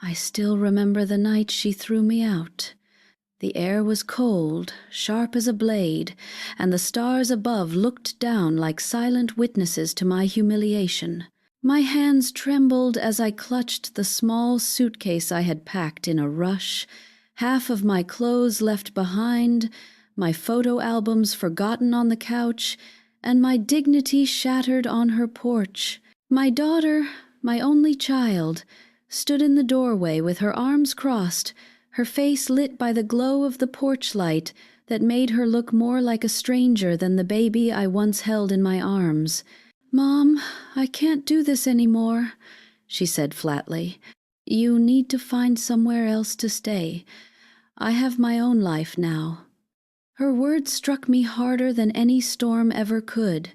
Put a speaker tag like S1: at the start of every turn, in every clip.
S1: I still remember the night she threw me out. The air was cold, sharp as a blade, and the stars above looked down like silent witnesses to my humiliation. My hands trembled as I clutched the small suitcase I had packed in a rush, half of my clothes left behind, my photo albums forgotten on the couch, and my dignity shattered on her porch. My daughter, my only child, stood in the doorway with her arms crossed, her face lit by the glow of the porch light that made her look more like a stranger than the baby I once held in my arms. "Mom, I can't do this anymore," she said flatly. "You need to find somewhere else to stay. I have my own life now." Her words struck me harder than any storm ever could.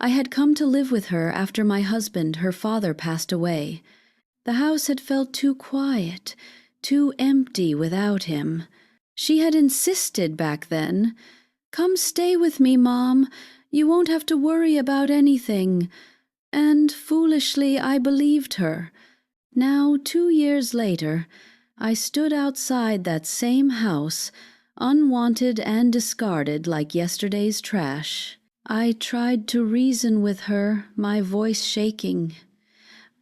S1: I had come to live with her after my husband, her father, passed away. The house had felt too quiet, too empty without him. She had insisted back then, "Come stay with me, Mom. You won't have to worry about anything." And foolishly I believed her. Now, 2 years later, I stood outside that same house, unwanted and discarded like yesterday's trash. I tried to reason with her, my voice shaking.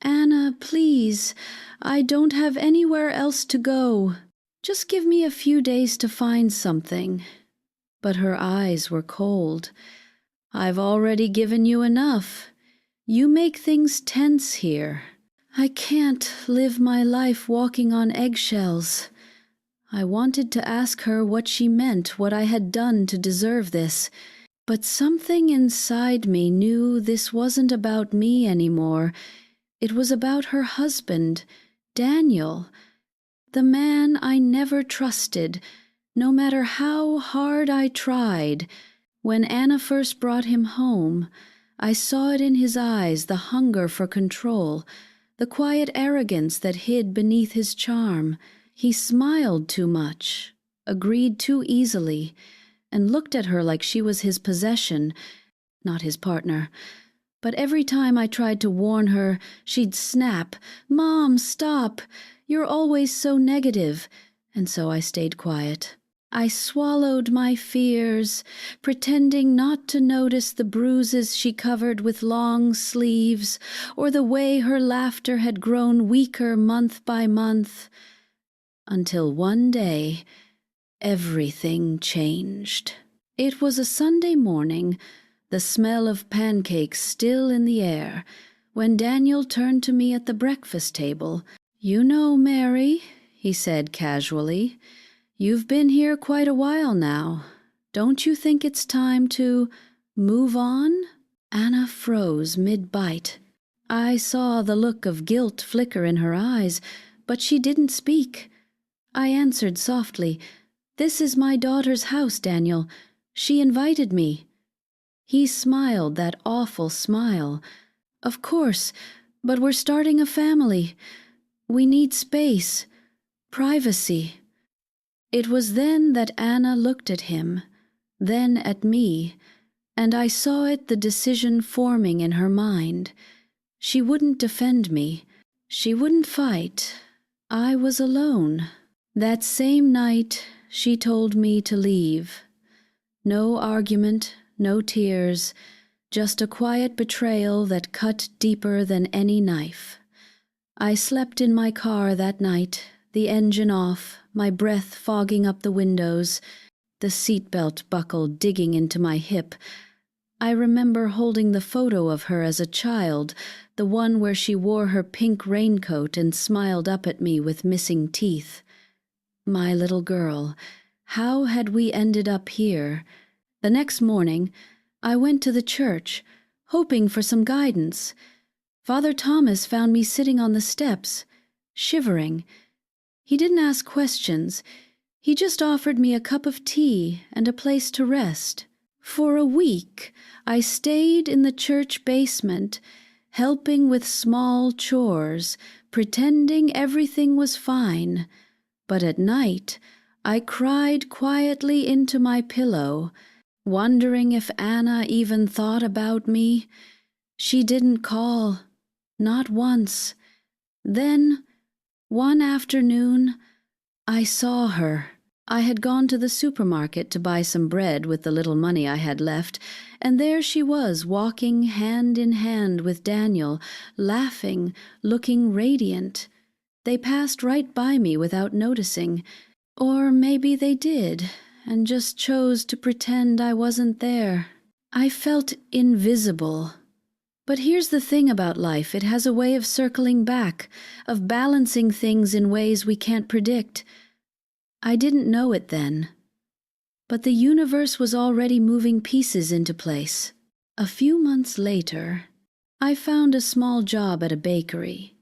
S1: "Anna, please, I don't have anywhere else to go. Just give me a few days to find something." But her eyes were cold. "I've already given you enough. You make things tense here. I can't live my life walking on eggshells." I wanted to ask her what she meant, what I had done to deserve this, but something inside me knew this wasn't about me anymore. It was about her husband, Daniel, the man I never trusted, no matter how hard I tried. When Anna first brought him home, I saw it in his eyes, the hunger for control, the quiet arrogance that hid beneath his charm. He smiled too much, agreed too easily, and looked at her like she was his possession, not his partner. But every time I tried to warn her, she'd snap, "Mom, stop! You're always so negative." And so I stayed quiet. I swallowed my fears, pretending not to notice the bruises she covered with long sleeves, or the way her laughter had grown weaker month by month. Until one day, everything changed. It was a Sunday morning, the smell of pancakes still in the air, when Daniel turned to me at the breakfast table. "You know, Mary," he said casually, "you've been here quite a while now. Don't you think it's time to move on?" Anna froze mid-bite. I saw the look of guilt flicker in her eyes, but she didn't speak. I answered softly, "This is my daughter's house, Daniel. She invited me." He smiled that awful smile. "Of course, but we're starting a family. We need space, privacy." It was then that Anna looked at him, then at me, and I saw it, the decision forming in her mind. She wouldn't defend me. She wouldn't fight. I was alone. That same night, she told me to leave. No argument, no tears, just a quiet betrayal that cut deeper than any knife. I slept in my car that night, the engine off, my breath fogging up the windows, the seatbelt buckle digging into my hip. I remember holding the photo of her as a child, the one where she wore her pink raincoat and smiled up at me with missing teeth. My little girl, how had we ended up here? The next morning, I went to the church, hoping for some guidance. Father Thomas found me sitting on the steps, shivering. He didn't ask questions. He just offered me a cup of tea and a place to rest. For a week, I stayed in the church basement, helping with small chores, pretending everything was fine. But at night, I cried quietly into my pillow, wondering if Anna even thought about me. She didn't call, not once. Then, One afternoon, I saw her. I had gone to the supermarket to buy some bread with the little money I had left, and there she was, walking hand in hand with Daniel, laughing, looking radiant. They passed right by me without noticing, or maybe they did, and just chose to pretend I wasn't there. I felt invisible. But here's the thing about life, it has a way of circling back, of balancing things in ways we can't predict. I didn't know it then, but the universe was already moving pieces into place. A few months later, I found a small job at a bakery.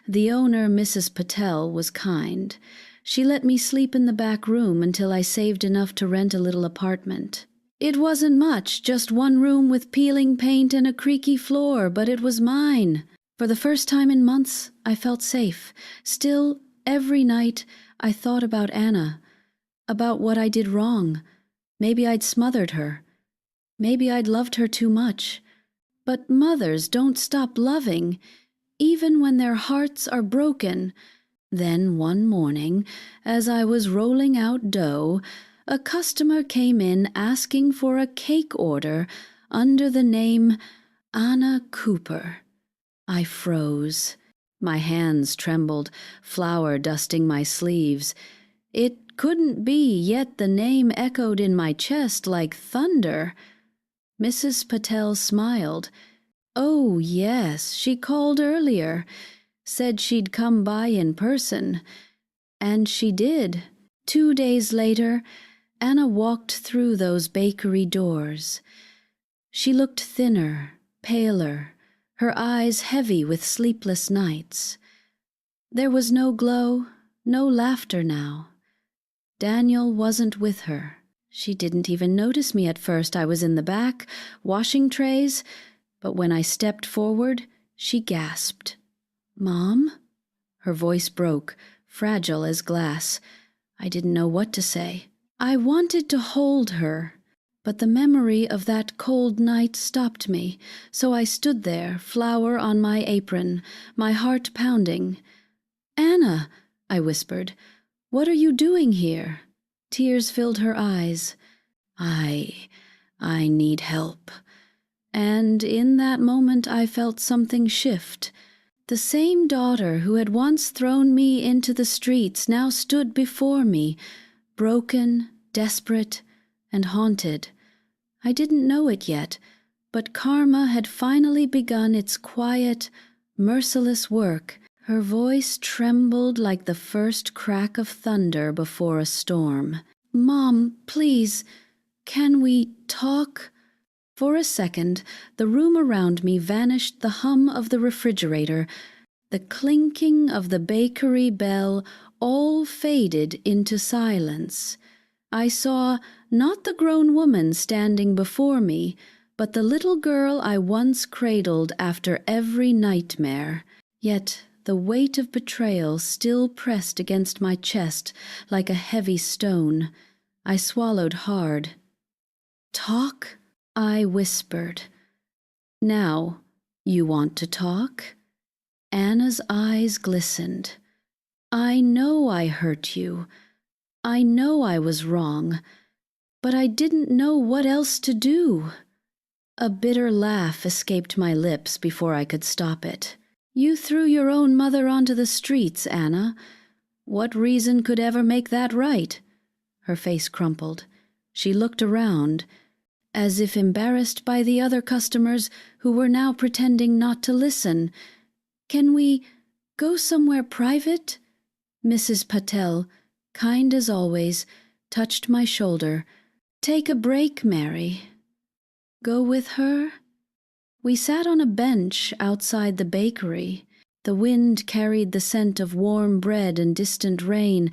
S1: The owner, Mrs. Patel, was kind. She let me sleep in the back room until I saved enough to rent a little apartment. It wasn't much, just one room with peeling paint and a creaky floor, but it was mine. For the first time in months, I felt safe. Still, every night, I thought about Anna, about what I did wrong. Maybe I'd smothered her. Maybe I'd loved her too much. But mothers don't stop loving, even when their hearts are broken. Then one morning, as I was rolling out dough, a customer came in asking for a cake order under the name Anna Cooper. I froze. My hands trembled, flour dusting my sleeves. It couldn't be, yet the name echoed in my chest like thunder. Mrs. Patel smiled. Oh, yes, she called earlier, said she'd come by in person. And she did. 2 days later, Anna walked through those bakery doors. She looked thinner, paler, her eyes heavy with sleepless nights. There was no glow, no laughter now. Daniel wasn't with her. She didn't even notice me at first. I was in the back, washing trays, but when I stepped forward, she gasped. "Mom?" Her voice broke, fragile as glass. I didn't know what to say. I wanted to hold her, but the memory of that cold night stopped me, so I stood there, flour on my apron, my heart pounding. "Anna," I whispered, "what are you doing here?" Tears filled her eyes. I need help." And in that moment I felt something shift. The same daughter who had once thrown me into the streets now stood before me, broken, desperate, and haunted. I didn't know it yet, but karma had finally begun its quiet, merciless work. Her voice trembled like the first crack of thunder before a storm. "Mom, please, can we talk?" For a second, the room around me vanished, the hum of the refrigerator, the clinking of the bakery bell, all faded into silence. I saw not the grown woman standing before me, but the little girl I once cradled after every nightmare. Yet the weight of betrayal still pressed against my chest like a heavy stone. I swallowed hard. "Talk?" I whispered. "Now, you want to talk?" Anna's eyes glistened. "I know I hurt you. I know I was wrong, but I didn't know what else to do." A bitter laugh escaped my lips before I could stop it. "You threw your own mother onto the streets, Anna. What reason could ever make that right?" Her face crumpled. She looked around, as if embarrassed by the other customers who were now pretending not to listen. "Can we go somewhere private?" Mrs. Patel, kind as always, touched my shoulder. "Take a break, Mary." Go with her? We sat on a bench outside the bakery. The wind carried the scent of warm bread and distant rain.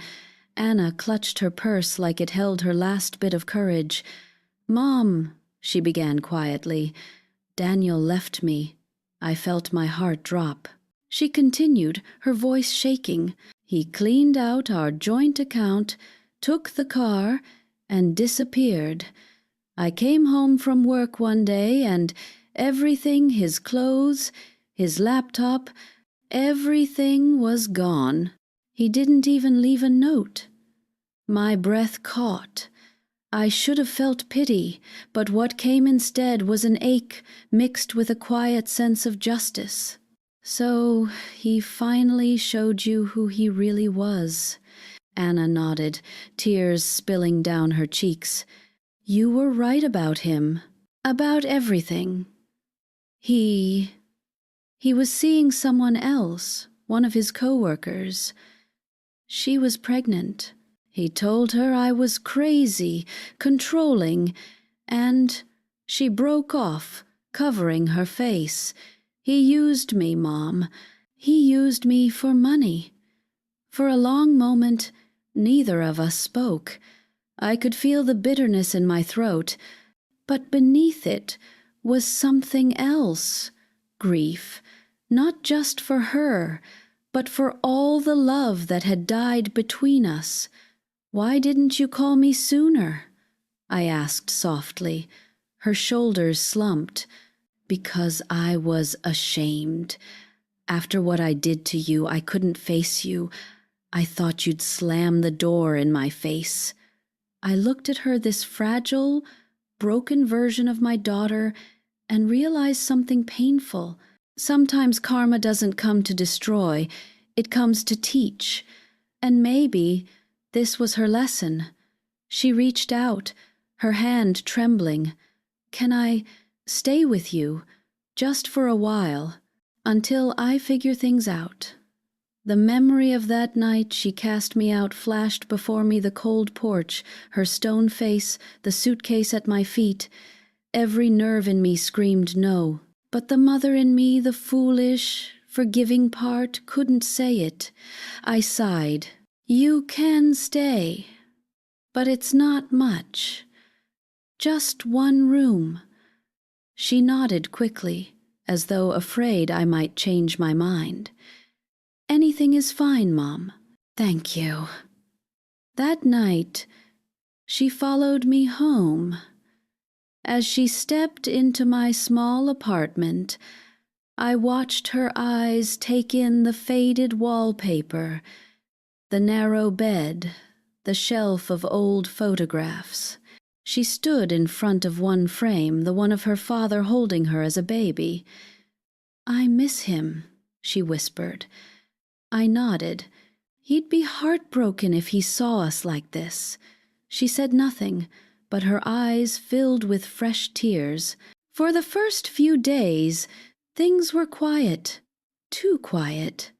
S1: Anna clutched her purse like it held her last bit of courage. "Mom," she began quietly. Daniel left me. I felt my heart drop. She continued, her voice shaking. "He cleaned out our joint account, took the car, and disappeared. I came home from work one day and everything, his clothes, his laptop, everything was gone." He didn't even leave a note. My breath caught. I should have felt pity, but what came instead was an ache mixed with a quiet sense of justice. So he finally showed you who he really was. Anna nodded, tears spilling down her cheeks. You were right about him. About everything. He was seeing someone else, one of his co-workers. She was pregnant. He told her I was crazy, controlling, and she broke off, covering her face. He used me, Mom. He used me for money. For a long moment, neither of us spoke. I could feel the bitterness in my throat, but beneath it was something else. Grief, not just for her, but for all the love that had died between us. Why didn't you call me sooner? I asked softly. Her shoulders slumped. Because I was ashamed. After what I did to you, I couldn't face you. I thought you'd slam the door in my face. I looked at her, this fragile, broken version of my daughter, and realized something painful. Sometimes karma doesn't come to destroy, it comes to teach. And maybe this was her lesson. She reached out, her hand trembling. Can I stay with you, just for a while, until I figure things out? The memory of that night she cast me out flashed before me, the cold porch, her stone face, the suitcase at my feet. Every nerve in me screamed no, but the mother in me, the foolish, forgiving part, couldn't say it. I sighed. You can stay, but it's not much. Just one room. She nodded quickly, as though afraid I might change my mind. Anything is fine, Mom. Thank you. That night, she followed me home. As she stepped into my small apartment, I watched her eyes take in the faded wallpaper, the narrow bed, the shelf of old photographs. She stood in front of one frame, the one of her father holding her as a baby. I miss him, she whispered. I nodded. He'd be heartbroken if he saw us like this. She said nothing, but her eyes filled with fresh tears. For the first few days, things were quiet, too quiet.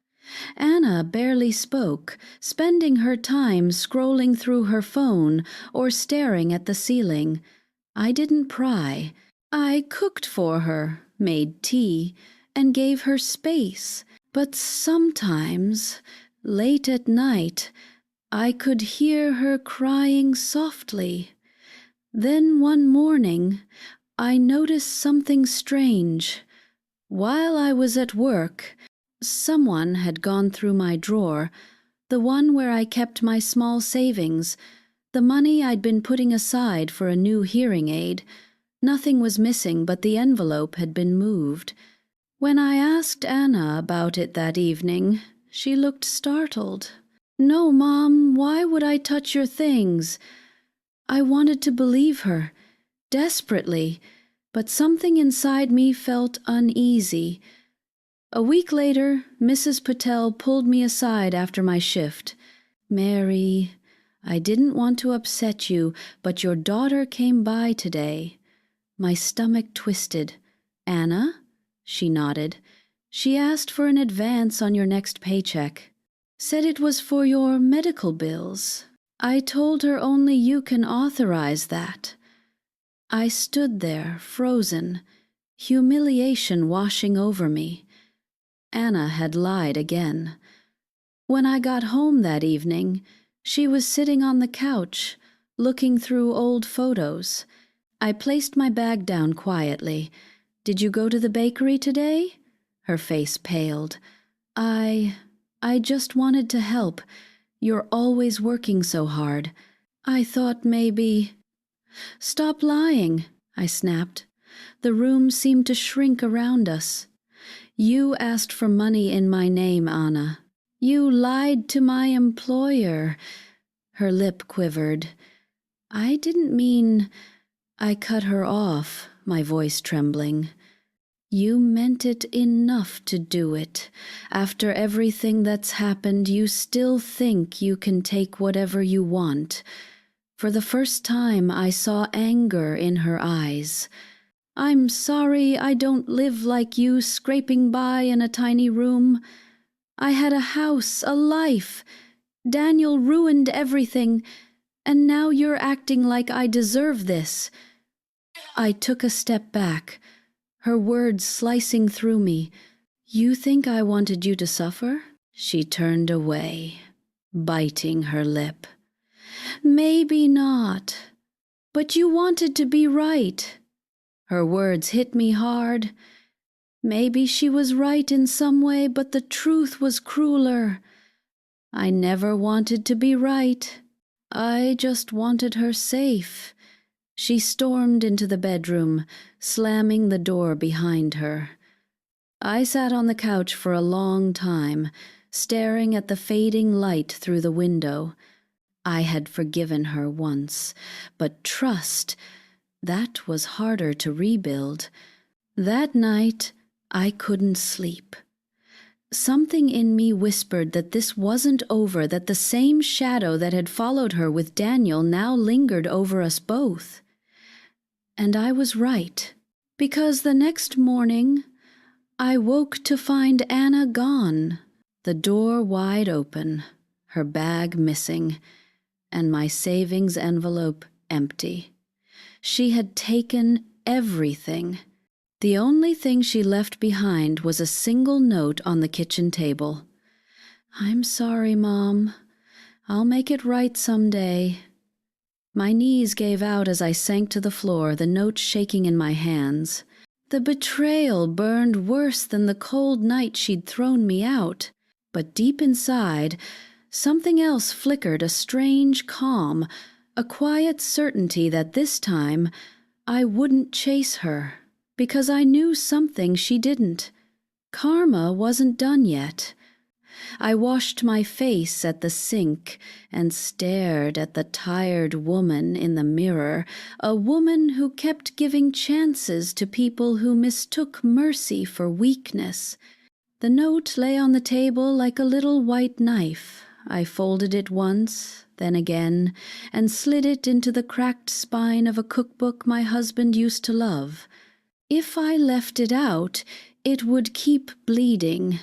S1: Anna barely spoke, spending her time scrolling through her phone or staring at the ceiling. I didn't pry. I cooked for her, made tea, and gave her space. But sometimes, late at night, I could hear her crying softly. Then one morning, I noticed something strange. While I was at work, someone had gone through my drawer, the one where I kept my small savings, the money I'd been putting aside for a new hearing aid. Nothing was missing, but the envelope had been moved. When I asked Anna about it that evening, she looked startled. No, Mom, why would I touch your things? I wanted to believe her, desperately, but something inside me felt uneasy. A week later, Mrs. Patel pulled me aside after my shift. Mary, I didn't want to upset you, but your daughter came by today. My stomach twisted. Anna? She nodded. She asked for an advance on your next paycheck. Said it was for your medical bills. I told her only you can authorize that. I stood there, frozen, humiliation washing over me. Anna had lied again. When I got home that evening, she was sitting on the couch, looking through old photos. I placed my bag down quietly. Did you go to the bakery today? Her face paled. I just wanted to help. You're always working so hard. I thought maybe... Stop lying, I snapped. The room seemed to shrink around us. You asked for money in my name, Anna. You lied to my employer." Her lip quivered. "I didn't mean—" I cut her off, my voice trembling. "You meant it enough to do it. After everything that's happened, you still think you can take whatever you want." For the first time, I saw anger in her eyes. "I'm sorry I don't live like you, scraping by in a tiny room. I had a house, a life. Daniel ruined everything, and now you're acting like I deserve this." I took a step back, her words slicing through me. "You think I wanted you to suffer?" She turned away, biting her lip. "Maybe not, but you wanted to be right." Her words hit me hard. Maybe she was right in some way, but the truth was crueler. I never wanted to be right. I just wanted her safe. She stormed into the bedroom, slamming the door behind her. I sat on the couch for a long time, staring at the fading light through the window. I had forgiven her once, but trust, that was harder to rebuild. That night, I couldn't sleep. Something in me whispered that this wasn't over, that the same shadow that had followed her with Daniel now lingered over us both. And I was right, because the next morning I woke to find Anna gone, the door wide open, her bag missing, and my savings envelope empty. She had taken everything. The only thing she left behind was a single note on the kitchen table. "I'm sorry, Mom. I'll make it right someday." My knees gave out as I sank to the floor, the note shaking in my hands. The betrayal burned worse than the cold night she'd thrown me out. But deep inside, something else flickered, a strange calm, a quiet certainty that this time I wouldn't chase her, because I knew something she didn't. Karma wasn't done yet. I washed my face at the sink and stared at the tired woman in the mirror, a woman who kept giving chances to people who mistook mercy for weakness. The note lay on the table like a little white knife. I folded it once, then again, and slid it into the cracked spine of a cookbook my husband used to love. If I left it out, it would keep bleeding.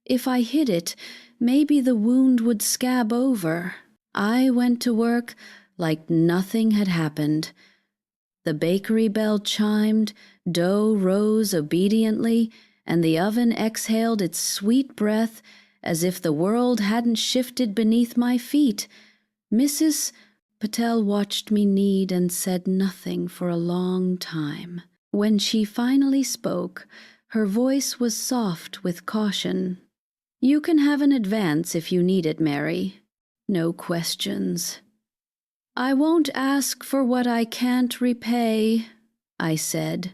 S1: If I hid it, maybe the wound would scab over. I went to work like nothing had happened. The bakery bell chimed, dough rose obediently, and the oven exhaled its sweet breath as if the world hadn't shifted beneath my feet. Mrs. Patel watched me knead and said nothing for a long time. When she finally spoke, her voice was soft with caution. "You can have an advance if you need it, Mary. No questions." "I won't ask for what I can't repay," I said.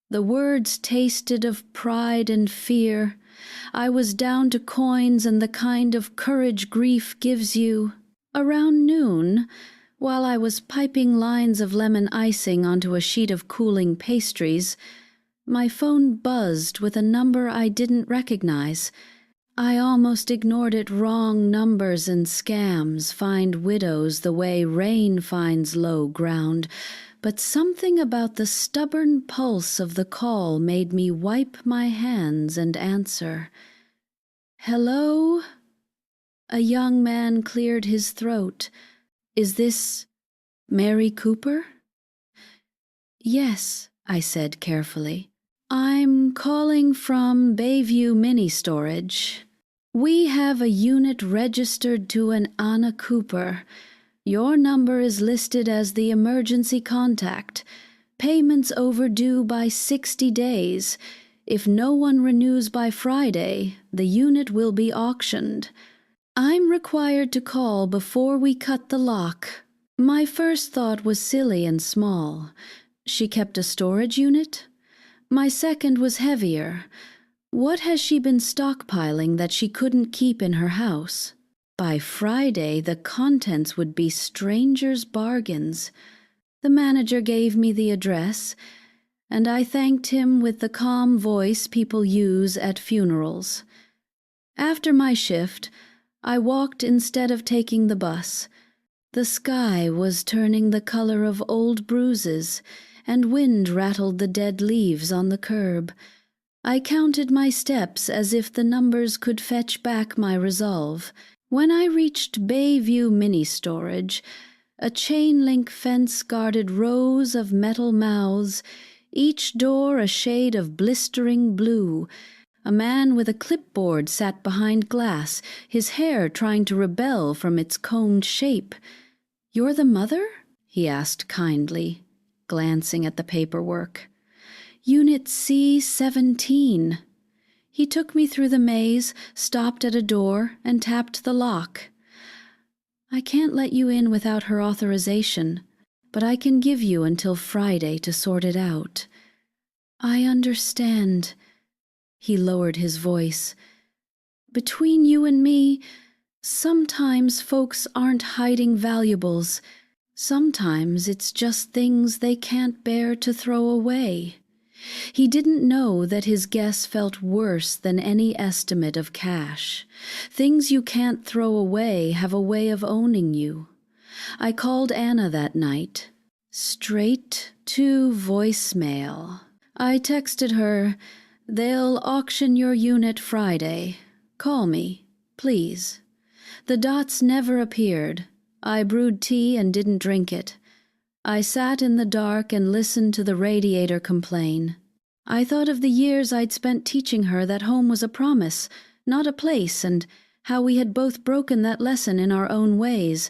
S1: The words tasted of pride and fear. I was down to coins and the kind of courage grief gives you. Around noon, while I was piping lines of lemon icing onto a sheet of cooling pastries, my phone buzzed with a number I didn't recognize. I almost ignored it. Wrong numbers and scams find widows the way rain finds low ground, but something about the stubborn pulse of the call made me wipe my hands and answer. "Hello?" A young man cleared his throat. "Is this Mary Cooper?" "Yes," I said carefully. "I'm calling from Bayview Mini Storage. We have a unit registered to an Anna Cooper. Your number is listed as the emergency contact. Payments overdue by 60 days. If no one renews by Friday, the unit will be auctioned. I'm required to call before we cut the lock." My first thought was silly and small. She kept a storage unit? My second was heavier. What has she been stockpiling that she couldn't keep in her house? By Friday, the contents would be strangers' bargains. The manager gave me the address, and I thanked him with the calm voice people use at funerals. After my shift, I walked instead of taking the bus. The sky was turning the color of old bruises, and wind rattled the dead leaves on the curb. I counted my steps as if the numbers could fetch back my resolve. When I reached Bayview Mini Storage, a chain-link fence guarded rows of metal mouths, each door a shade of blistering blue. A man with a clipboard sat behind glass, his hair trying to rebel from its combed shape. "You're the mother?" he asked kindly, glancing at the paperwork. "Unit C-17. He took me through the maze, stopped at a door, and tapped the lock. "I can't let you in without her authorization, but I can give you until Friday to sort it out." "I understand." He lowered his voice. "Between you and me, sometimes folks aren't hiding valuables. Sometimes it's just things they can't bear to throw away." He didn't know that his guess felt worse than any estimate of cash. Things you can't throw away have a way of owning you. I called Anna that night. Straight to voicemail. I texted her, "They'll auction your unit Friday. Call me, please." The dots never appeared. I brewed tea and didn't drink it. I sat in the dark and listened to the radiator complain. I thought of the years I'd spent teaching her that home was a promise, not a place, and how we had both broken that lesson in our own ways.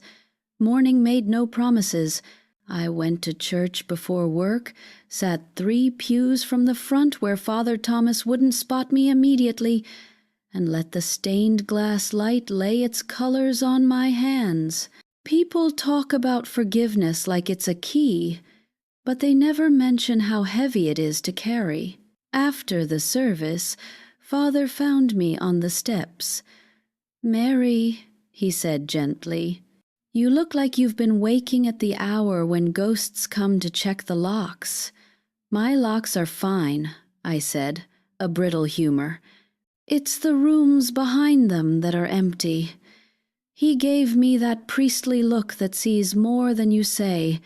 S1: Morning made no promises. I went to church before work, sat 3 pews from the front where Father Thomas wouldn't spot me immediately, and let the stained glass light lay its colors on my hands. People talk about forgiveness like it's a key, but they never mention how heavy it is to carry. After the service, Father found me on the steps. "Mary," he said gently, "you look like you've been waking at the hour when ghosts come to check the locks." "My locks are fine," I said, a brittle humor. "It's the rooms behind them that are empty." He gave me that priestly look that sees more than you say.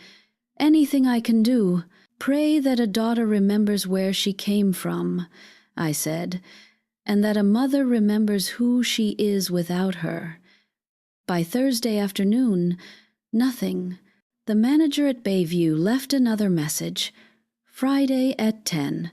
S1: "Anything I can do, pray that a daughter remembers where she came from," I said, "and that a mother remembers who she is without her." By Thursday afternoon, nothing. The manager at Bayview left another message. Friday at 10.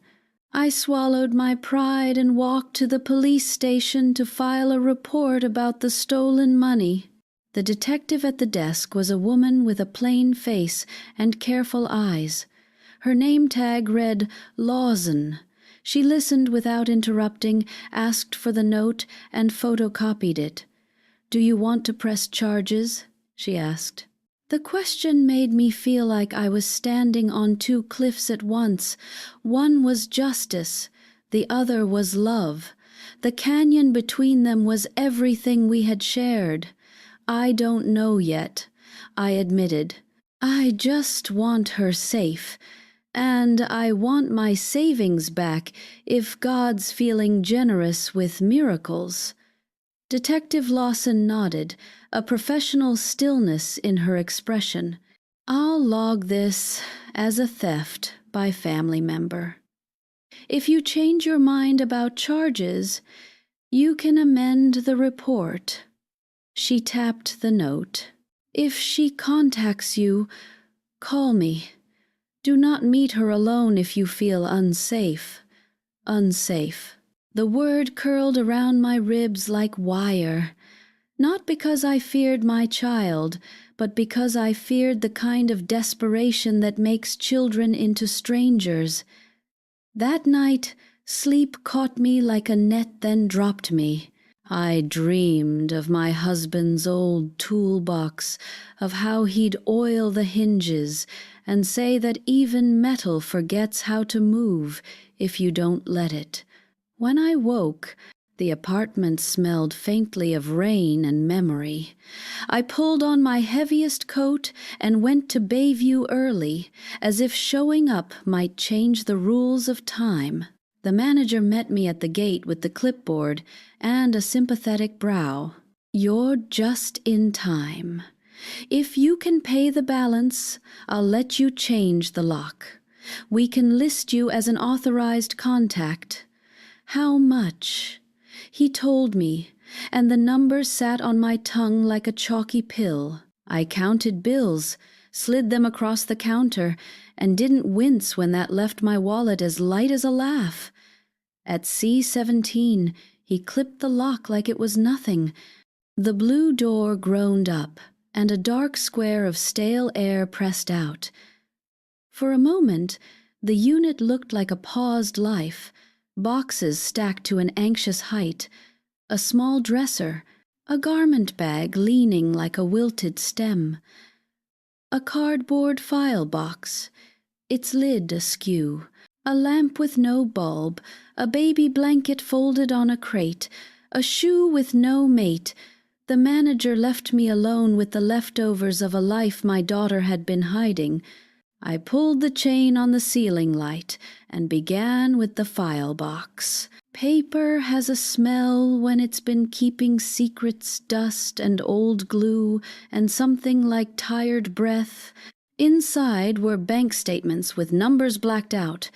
S1: I swallowed my pride and walked to the police station to file a report about the stolen money. The detective at the desk was a woman with a plain face and careful eyes. Her name tag read Lawson. She listened without interrupting, asked for the note, and photocopied it. "Do you want to press charges?" she asked. The question made me feel like I was standing on 2 cliffs at once. One was justice, the other was love. The canyon between them was everything we had shared. "I don't know yet," I admitted. "I just want her safe, and I want my savings back if God's feeling generous with miracles." Detective Lawson nodded, a professional stillness in her expression. "I'll log this as a theft by family member. If you change your mind about charges, you can amend the report." She tapped the note. "If she contacts you, call me. Do not meet her alone if you feel unsafe." Unsafe. The word curled around my ribs like wire. Not because I feared my child, but because I feared the kind of desperation that makes children into strangers. That night, sleep caught me like a net, then dropped me. I dreamed of my husband's old toolbox, of how he'd oil the hinges and say that even metal forgets how to move if you don't let it. When I woke, the apartment smelled faintly of rain and memory. I pulled on my heaviest coat and went to Bayview early, as if showing up might change the rules of time. The manager met me at the gate with the clipboard and a sympathetic brow. "You're just in time. If you can pay the balance, I'll let you change the lock. We can list you as an authorized contact. How much?" He told me, and the number sat on my tongue like a chalky pill. I counted bills, slid them across the counter, and didn't wince when that left my wallet as light as a laugh. At C-17, he clipped the lock like it was nothing. The blue door groaned up, and a dark square of stale air pressed out. For a moment, the unit looked like a paused life, boxes stacked to an anxious height, a small dresser, a garment bag leaning like a wilted stem, a cardboard file box, its lid askew, a lamp with no bulb, a baby blanket folded on a crate, a shoe with no mate. The manager left me alone with the leftovers of a life my daughter had been hiding. I pulled the chain on the ceiling light and began with the file box. Paper has a smell when it's been keeping secrets, dust and old glue and something like tired breath. Inside were bank statements with numbers blacked out,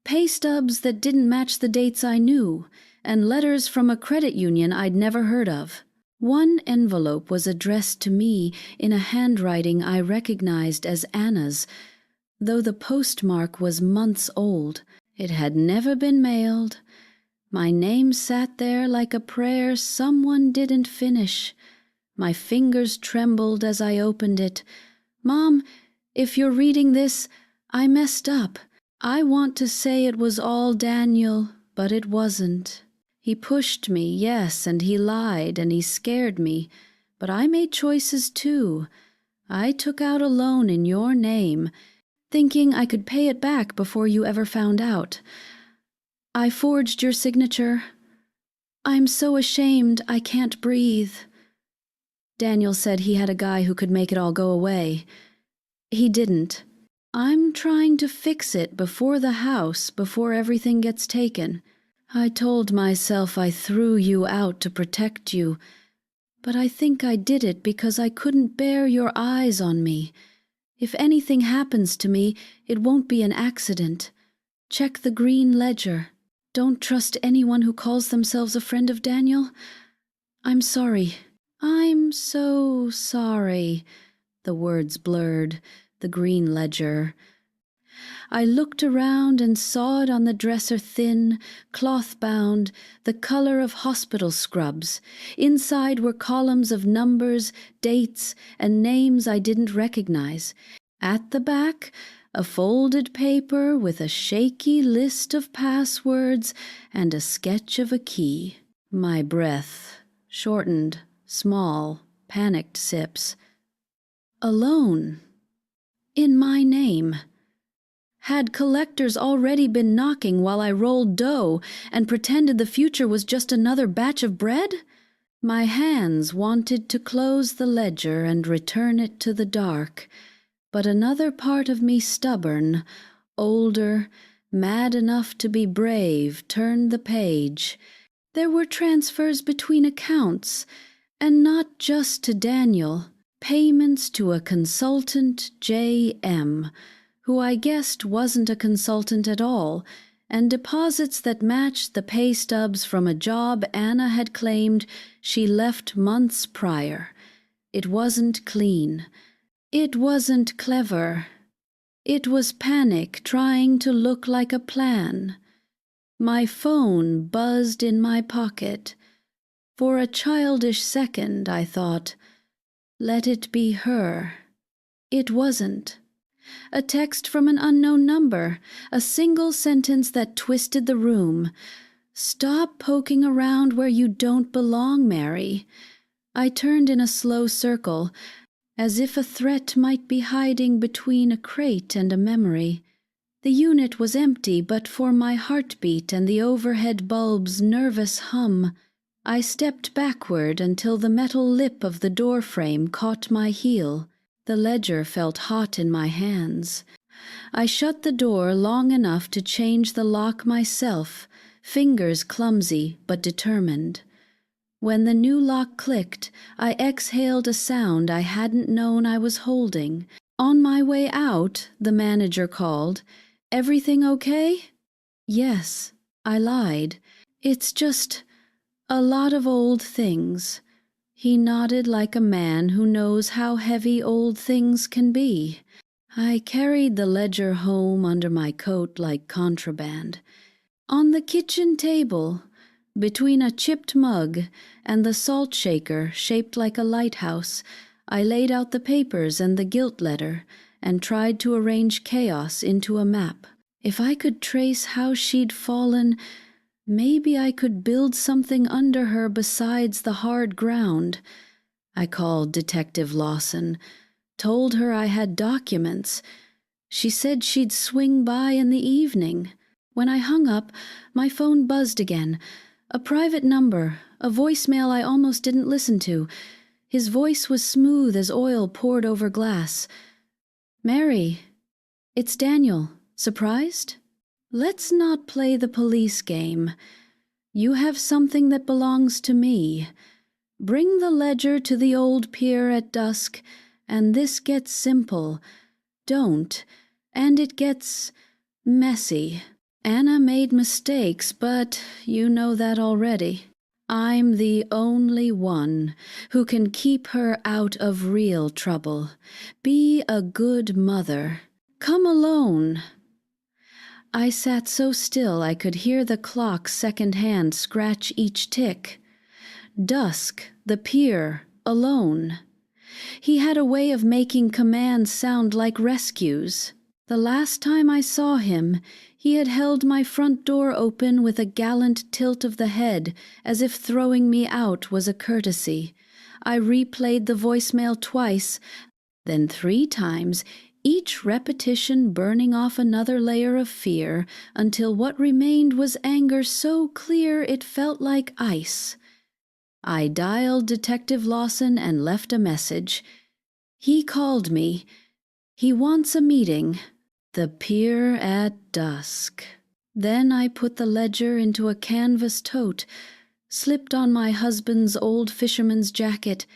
S1: pay stubs that didn't match the dates I knew, and letters from a credit union I'd never heard of. One envelope was addressed to me in a handwriting I recognized as Anna's, though the postmark was months old. It had never been mailed. My name sat there like a prayer someone didn't finish. My fingers trembled as I opened it. "Mom, if you're reading this, I messed up. I want to say it was all Daniel, but it wasn't. He pushed me, yes, and he lied, and he scared me. But I made choices too. I took out a loan in your name, thinking I could pay it back before you ever found out. I forged your signature. I'm so ashamed I can't breathe." Daniel said he had a guy who could make it all go away. He didn't. I'm trying to fix it before everything gets taken. I told myself I threw you out to protect you, but I think I did it because I couldn't bear your eyes on me. If anything happens to me, it won't be an accident. Check the green ledger. Don't trust anyone who calls themselves a friend of Daniel. I'm sorry. I'm so sorry. The words blurred. The green ledger. I looked around and saw it on the dresser, thin, cloth-bound, the color of hospital scrubs. Inside were columns of numbers, dates, and names I didn't recognize. At the back, a folded paper with a shaky list of passwords and a sketch of a key. My breath shortened, small, panicked sips. A loan. In my name. Had collectors already been knocking while I rolled dough and pretended the future was just another batch of bread? My hands wanted to close the ledger and return it to the dark, but another part of me, stubborn, older, mad enough to be brave, turned the page. There were transfers between accounts, and not just to Daniel. Payments to a consultant, J.M., who I guessed wasn't a consultant at all, and deposits that matched the pay stubs from a job Anna had claimed she left months prior. It wasn't clean. It wasn't clever. It was panic trying to look like a plan. My phone buzzed in my pocket. For a childish second, I thought, let it be her. It wasn't. A text from an unknown number, a single sentence that twisted the room. "Stop poking around where you don't belong, Mary." I turned in a slow circle, as if a threat might be hiding between a crate and a memory. The unit was empty, but for my heartbeat and the overhead bulb's nervous hum, I stepped backward until the metal lip of the door frame caught my heel. The ledger felt hot in my hands. I shut the door long enough to change the lock myself, fingers clumsy but determined. When the new lock clicked, I exhaled a sound I hadn't known I was holding. On my way out, the manager called, "Everything okay?" "Yes," I lied. "It's just a lot of old things." He nodded like a man who knows how heavy old things can be. I carried the ledger home under my coat like contraband. On the kitchen table, between a chipped mug and the salt shaker shaped like a lighthouse, I laid out the papers and the guilt letter and tried to arrange chaos into a map. If I could trace how she'd fallen, maybe I could build something under her besides the hard ground. I called Detective Lawson, told her I had documents. She said she'd swing by in the evening. When I hung up, my phone buzzed again. A private number, a voicemail I almost didn't listen to. His voice was smooth as oil poured over glass. "Mary, it's Daniel. Surprised? Let's not play the police game. You have something that belongs to me. Bring the ledger to the old pier at dusk, and this gets simple. Don't, and it gets messy. Anna made mistakes, but you know that already. I'm the only one who can keep her out of real trouble. Be a good mother. Come alone." I sat so still I could hear the clock's second hand scratch each tick. Dusk, the pier, alone. He had a way of making commands sound like rescues. The last time I saw him, he had held my front door open with a gallant tilt of the head, as if throwing me out was a courtesy. I replayed the voicemail twice, then 3 times, each repetition burning off another layer of fear, until what remained was anger so clear it felt like ice. I dialed Detective Lawson and left a message. He called me. He wants a meeting. The pier at dusk. Then I put the ledger into a canvas tote, slipped on my husband's old fisherman's jacket,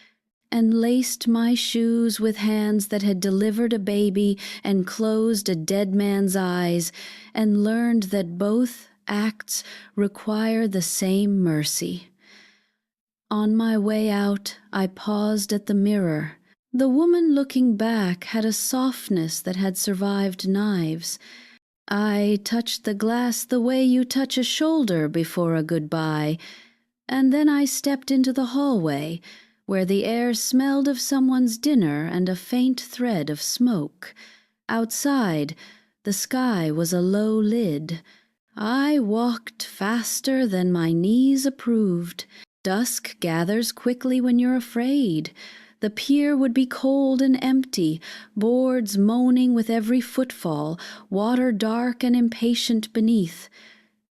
S1: and laced my shoes with hands that had delivered a baby and closed a dead man's eyes, and learned that both acts require the same mercy. On my way out, I paused at the mirror. The woman looking back had a softness that had survived knives. I touched the glass the way you touch a shoulder before a goodbye, and then I stepped into the hallway, where the air smelled of someone's dinner and a faint thread of smoke. Outside, the sky was a low lid. I walked faster than my knees approved. Dusk gathers quickly when you're afraid. The pier would be cold and empty, boards moaning with every footfall, water dark and impatient beneath.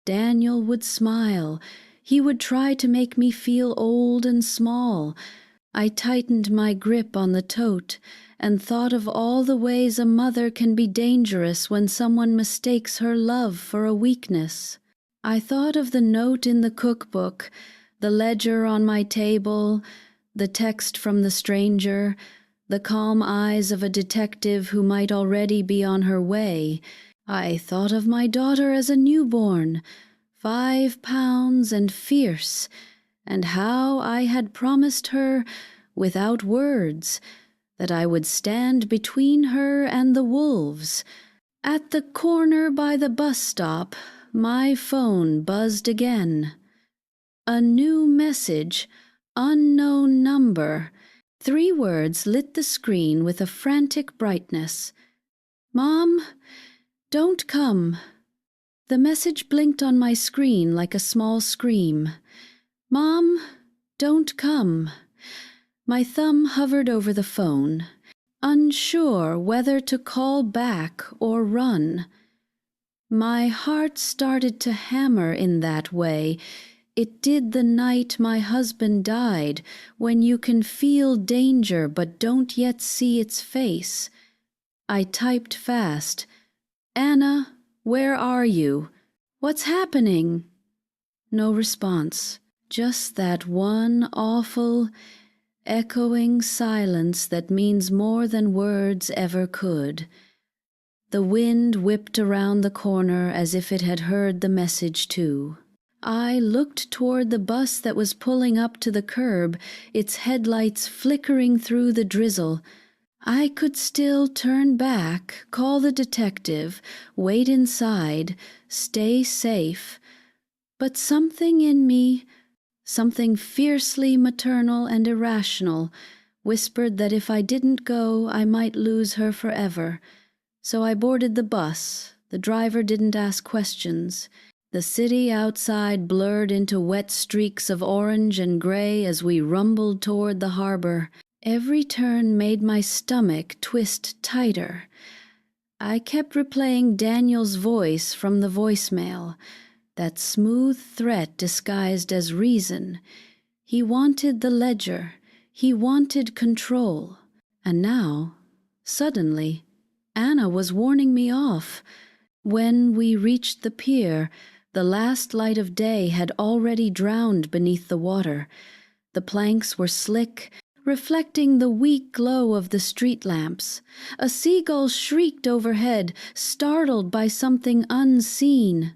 S1: Daniel would smile. He would try to make me feel old and small. I tightened my grip on the tote and thought of all the ways a mother can be dangerous when someone mistakes her love for a weakness. I thought of the note in the cookbook, the ledger on my table, the text from the stranger, the calm eyes of a detective who might already be on her way. I thought of my daughter as a newborn, 5 pounds and fierce, and how I had promised her, without words, that I would stand between her and the wolves. At the corner by the bus stop, my phone buzzed again. A new message. Unknown number. 3 words lit the screen with a frantic brightness. "Mom, don't come." The message blinked on my screen like a small scream. "Mom, don't come." My thumb hovered over the phone, unsure whether to call back or run. My heart started to hammer in that way. It did the night my husband died, when you can feel danger but don't yet see its face. I typed fast. Anna, where are you? What's happening? No response. Just that one awful, echoing silence that means more than words ever could. The wind whipped around the corner as if it had heard the message too. I looked toward the bus that was pulling up to the curb, its headlights flickering through the drizzle. I could still turn back, call the detective, wait inside, stay safe. But something in me, something fiercely maternal and irrational, whispered that if I didn't go, I might lose her forever. So I boarded the bus. The driver didn't ask questions. The city outside blurred into wet streaks of orange and gray as we rumbled toward the harbor. Every turn made my stomach twist tighter. I kept replaying Daniel's voice from the voicemail, that smooth threat disguised as reason. He wanted the ledger. He wanted control. And now, suddenly, Anna was warning me off. When we reached the pier, the last light of day had already drowned beneath the water. The planks were slick, reflecting the weak glow of the street lamps. A seagull shrieked overhead, startled by something unseen.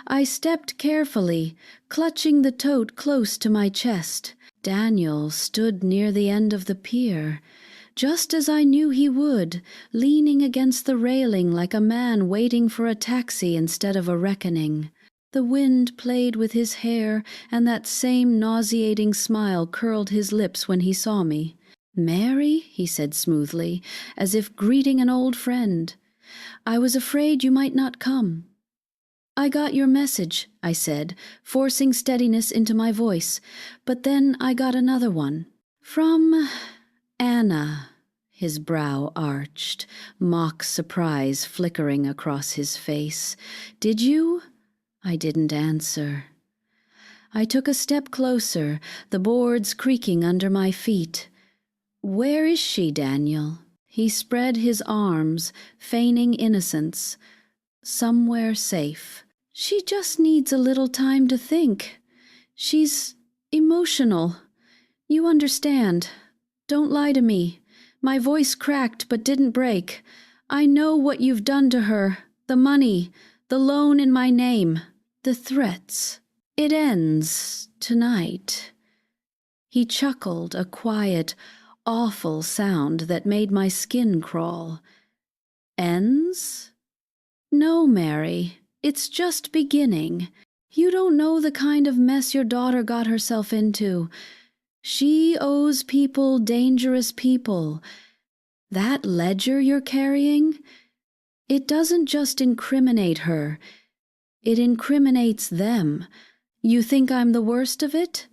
S1: I stepped carefully, clutching the tote close to my chest. Daniel stood near the end of the pier, just as I knew he would, leaning against the railing like a man waiting for a taxi instead of a reckoning. The wind played with his hair, and that same nauseating smile curled his lips when he saw me. "Mary," he said smoothly, as if greeting an old friend, "I was afraid you might not come." "I got your message," I said, forcing steadiness into my voice, "but then I got another one. From Anna." His brow arched, mock surprise flickering across his face. "Did you?" I didn't answer. I took a step closer, the boards creaking under my feet. "Where is she, Daniel?" He spread his arms, feigning innocence. "Somewhere safe. She just needs a little time to think. She's emotional. You understand. Don't lie to me." My voice cracked but didn't break. "I know what you've done to her. The money, the loan in my name, the threats. It ends tonight." He chuckled, a quiet, awful sound that made my skin crawl. "Ends? No, Mary. It's just beginning. You don't know the kind of mess your daughter got herself into. She owes people, dangerous people. That ledger you're carrying, it doesn't just incriminate her. It incriminates them. You think I'm the worst of it?"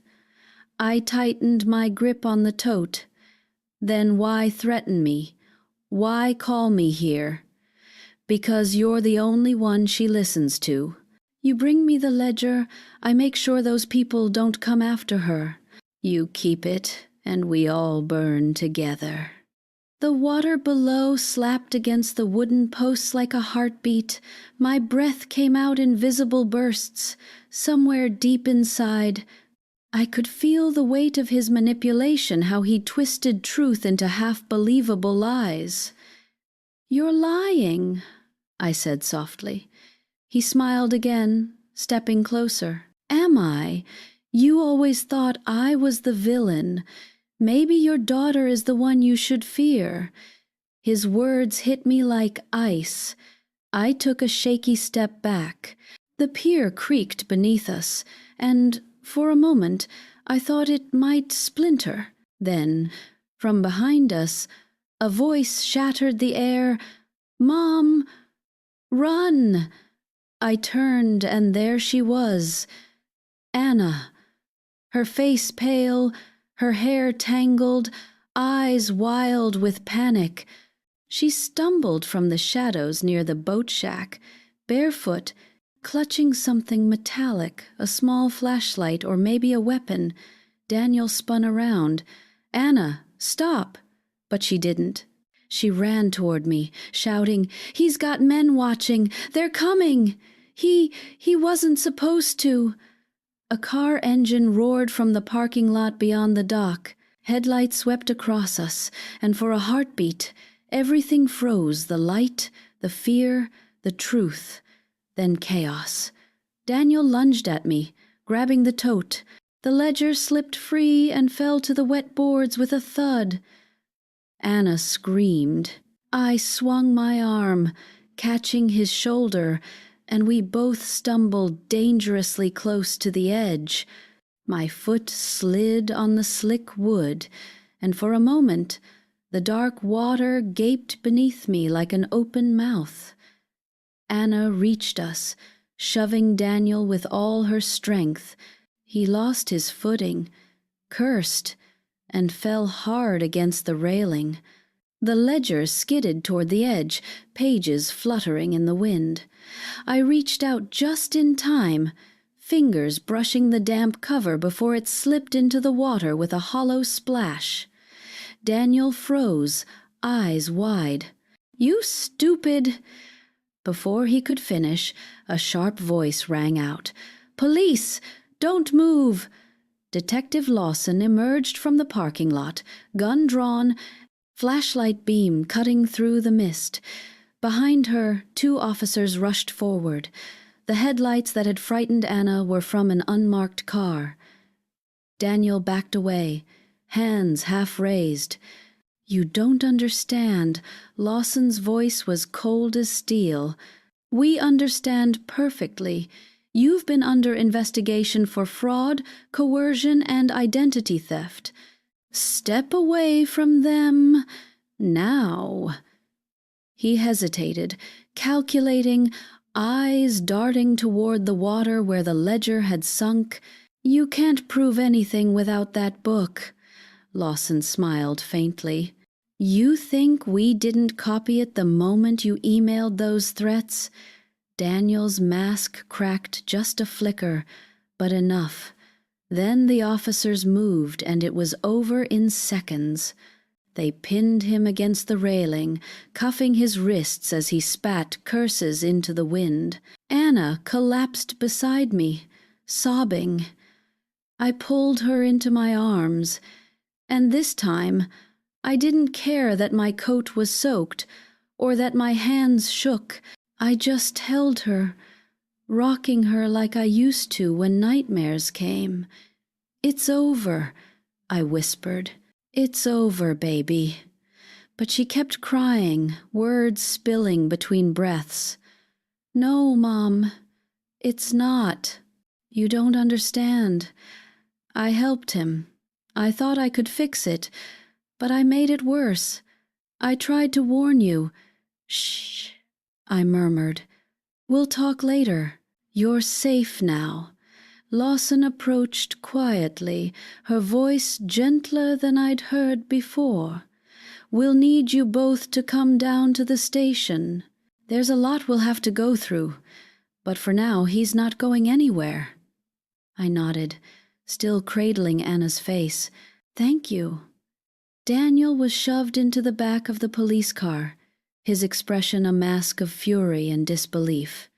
S1: I tightened my grip on the tote. "Then why threaten me? Why call me here?" "Because you're the only one she listens to. You bring me the ledger, I make sure those people don't come after her. You keep it, and we all burn together." The water below slapped against the wooden posts like a heartbeat. My breath came out in visible bursts. Somewhere deep inside, I could feel the weight of his manipulation, how he twisted truth into half-believable lies. "You're lying," I said softly. He smiled again, stepping closer. "Am I? You always thought I was the villain. Maybe your daughter is the one you should fear." His words hit me like ice. I took a shaky step back. The pier creaked beneath us, and, for a moment, I thought it might splinter. Then, from behind us, a voice shattered the air. "Mom! Run!" I turned, and there she was, Anna. Her face pale, her hair tangled, eyes wild with panic. She stumbled from the shadows near the boat shack, Barefoot, clutching something metallic, a small flashlight or maybe a weapon, Daniel spun around. "Anna, stop!" But she didn't. She ran toward me, shouting, "He's got men watching! They're coming! He wasn't supposed to!" A car engine roared from the parking lot beyond the dock. Headlights swept across us, and for a heartbeat, everything froze, the light, the fear, the truth. Then chaos. Daniel lunged at me, grabbing the tote. The ledger slipped free and fell to the wet boards with a thud. Anna screamed. I swung my arm, catching his shoulder, and we both stumbled dangerously close to the edge. My foot slid on the slick wood, and for a moment the dark water gaped beneath me like an open mouth. Anna reached us, shoving Daniel with all her strength. He lost his footing, cursed, and fell hard against the railing. The ledger skidded toward the edge, pages fluttering in the wind. I reached out just in time, fingers brushing the damp cover before it slipped into the water with a hollow splash. Daniel froze, eyes wide. "You stupid—" Before he could finish, a sharp voice rang out. "Police! Don't move!" Detective Lawson emerged from the parking lot, gun drawn, flashlight beam cutting through the mist. Behind her, 2 officers rushed forward. The headlights that had frightened Anna were from an unmarked car. Daniel backed away, hands half raised. "You don't understand." Lawson's voice was cold as steel. "We understand perfectly. You've been under investigation for fraud, coercion, and identity theft. Step away from them now." He hesitated, calculating, eyes darting toward the water where the ledger had sunk. "You can't prove anything without that book." Lawson smiled faintly. "You think we didn't copy it the moment you emailed those threats?" Daniel's mask cracked just a flicker, but enough. Then the officers moved, and it was over in seconds. They pinned him against the railing, cuffing his wrists as he spat curses into the wind. Anna collapsed beside me, sobbing. I pulled her into my arms, and this time I didn't care that my coat was soaked or that my hands shook. I just held her, rocking her like I used to when nightmares came. "It's over," I whispered. "It's over, baby." But she kept crying, words spilling between breaths. "No, Mom, it's not. You don't understand. I helped him. I thought I could fix it, but I made it worse. I tried to warn you." "Shh," I murmured. "We'll talk later. You're safe now." Lawson approached quietly, her voice gentler than I'd heard before. "We'll need you both to come down to the station. There's a lot we'll have to go through, but for now he's not going anywhere." I nodded, still cradling Anna's face. "Thank you." Daniel was shoved into the back of the police car, his expression a mask of fury and disbelief.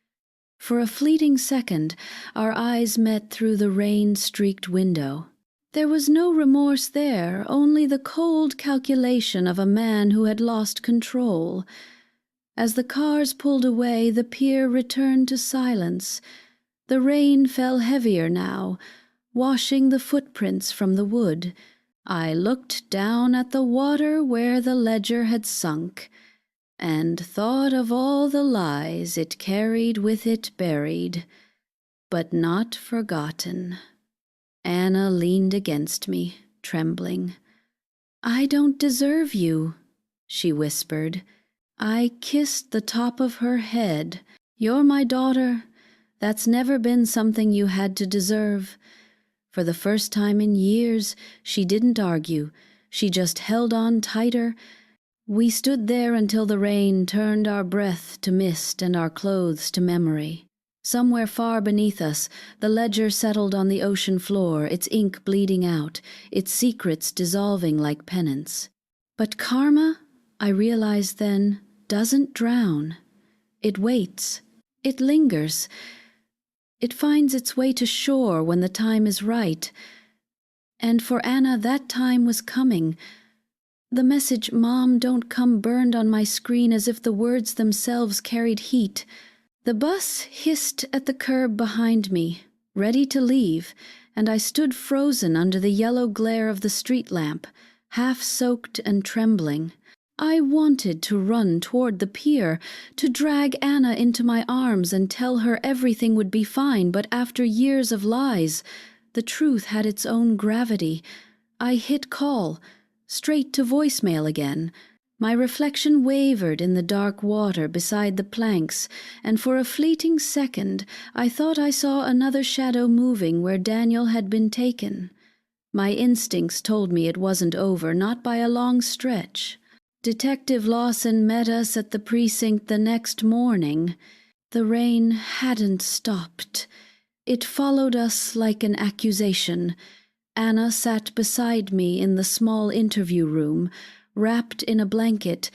S1: For a fleeting second, our eyes met through the rain-streaked window. There was no remorse there, only the cold calculation of a man who had lost control. As the cars pulled away, the pier returned to silence. The rain fell heavier now, washing the footprints from the wood. I looked down at the water where the ledger had sunk, and thought of all the lies it carried with it buried, but not forgotten. Anna leaned against me, trembling. "I don't deserve you," she whispered. I kissed the top of her head. "You're my daughter. That's never been something you had to deserve." For the first time in years, she didn't argue. She just held on tighter, We stood there until the rain turned our breath to mist and our clothes to memory. Somewhere far beneath us, the ledger settled on the ocean floor, its ink bleeding out, its secrets dissolving like penance. But karma, I realized then, doesn't drown. It waits. It lingers. It finds its way to shore when the time is right. And for Anna, that time was coming. The message, "Mom, don't come," burned on my screen as if the words themselves carried heat. The bus hissed at the curb behind me, ready to leave, and I stood frozen under the yellow glare of the street lamp, half soaked and trembling. I wanted to run toward the pier, to drag Anna into my arms and tell her everything would be fine, but after years of lies, the truth had its own gravity. I hit call, straight to voicemail again. My reflection wavered in the dark water beside the planks, and for a fleeting second I thought I saw another shadow moving where Daniel had been taken. My instincts told me it wasn't over, not by a long stretch. Detective Lawson met us at the precinct the next morning. The rain hadn't stopped. It followed us like an accusation. Anna sat beside me in the small interview room, wrapped in a blanket,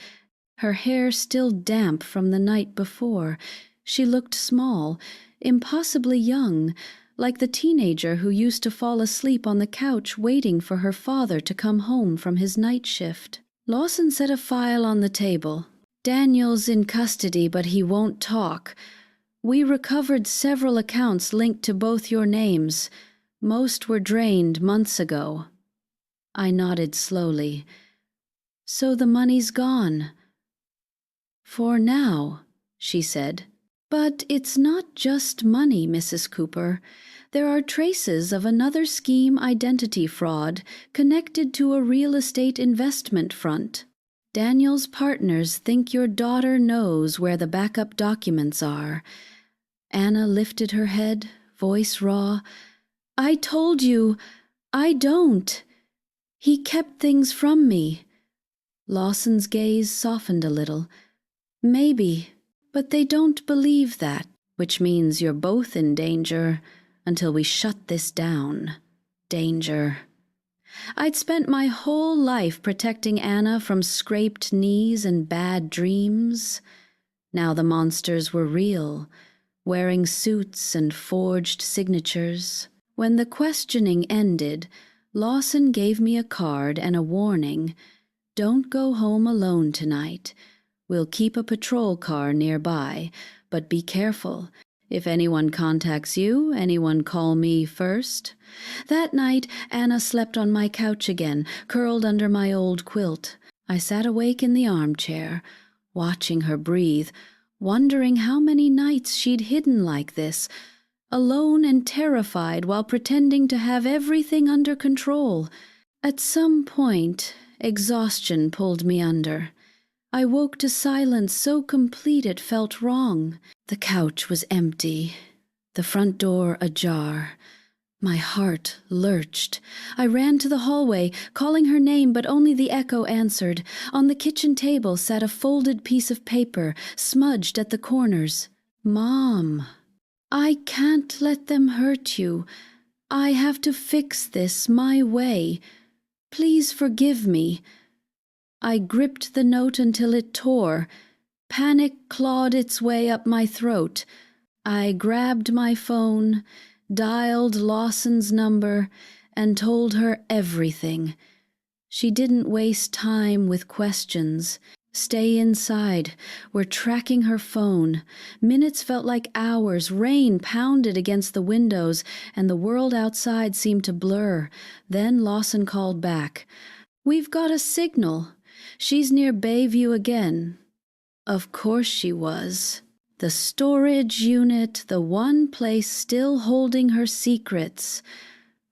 S1: her hair still damp from the night before. She looked small, impossibly young, like the teenager who used to fall asleep on the couch waiting for her father to come home from his night shift. Lawson set a file on the table. "Daniel's in custody, but he won't talk. We recovered several accounts linked to both your names. Most were drained months ago." I nodded slowly. "So the money's gone." "For now," she said. "But it's not just money, Mrs. Cooper. There are traces of another scheme identity fraud connected to a real estate investment front. Daniel's partners think your daughter knows where the backup documents are." Anna lifted her head, voice raw. "I told you, I don't. He kept things from me." Lawson's gaze softened a little. "Maybe, but they don't believe that, which means you're both in danger until we shut this down. Danger." I'd spent my whole life protecting Anna from scraped knees and bad dreams. Now the monsters were real, wearing suits and forged signatures. When the questioning ended, Lawson gave me a card and a warning. "Don't go home alone tonight. We'll keep a patrol car nearby, but be careful. If anyone contacts you, anyone call me first." That night, Anna slept on my couch again, curled under my old quilt. I sat awake in the armchair, watching her breathe, wondering how many nights she'd hidden like this, alone and terrified while pretending to have everything under control. At some point, exhaustion pulled me under. I woke to silence so complete it felt wrong. The couch was empty, the front door ajar. My heart lurched. I ran to the hallway, calling her name, but only the echo answered. On the kitchen table sat a folded piece of paper, smudged at the corners. "Mom, I can't let them hurt you. I have to fix this my way. Please forgive me." I gripped the note until it tore. Panic clawed its way up my throat. I grabbed my phone, dialed Lawson's number, and told her everything. She didn't waste time with questions. "Stay inside. We're tracking her phone." Minutes felt like hours. Rain pounded against the windows, and the world outside seemed to blur. Then Lawson called back. "We've got a signal. She's near Bayview again." Of course she was. The storage unit, the one place still holding her secrets.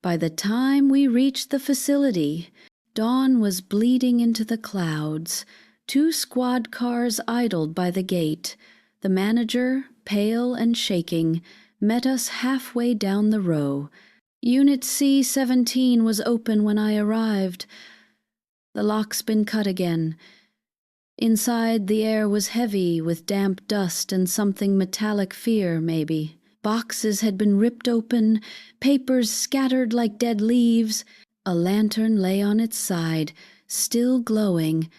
S1: By the time we reached the facility, dawn was bleeding into the clouds. 2 squad cars idled by the gate. The manager, pale and shaking, met us halfway down the row. Unit C-17 was open when I arrived. "The lock's been cut again. Inside, the air was heavy with damp dust and something metallic fear, maybe. Boxes had been ripped open, papers scattered like dead leaves. A lantern lay on its side, still glowing,